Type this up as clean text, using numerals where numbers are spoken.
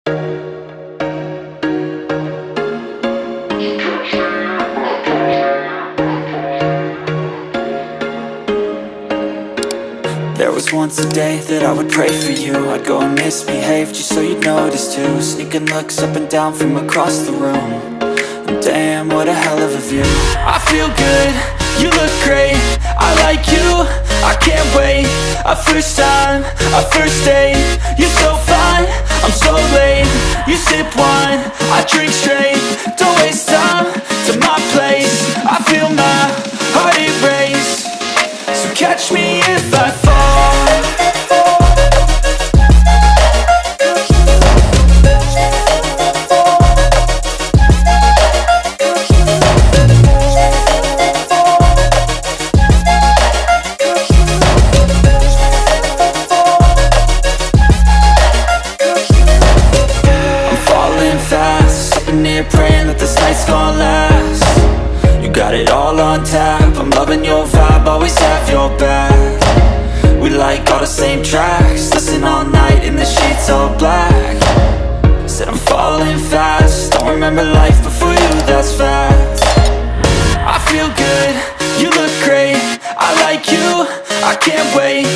There was once a day that I would pray for you. I'd go and misbehave just so you'd notice too. Sneaking looks up and down from across the room. And damn, what a hell of a view. I feel good, you look great, I like you, I can't wait. A first time, a first date. You're so fine, I'm so late. You sip wine, I drink straight. Don't waste time to my place. I feel my heart erase. So catch me if I fall. Praying that this night's gonna last. You got it all on tap, I'm loving your vibe, always have your back. We like all the same tracks, listen all night in the sheets all black. Said I'm falling fast, don't remember life before you, that's fact. I feel good, you look great, I like you, I can't wait.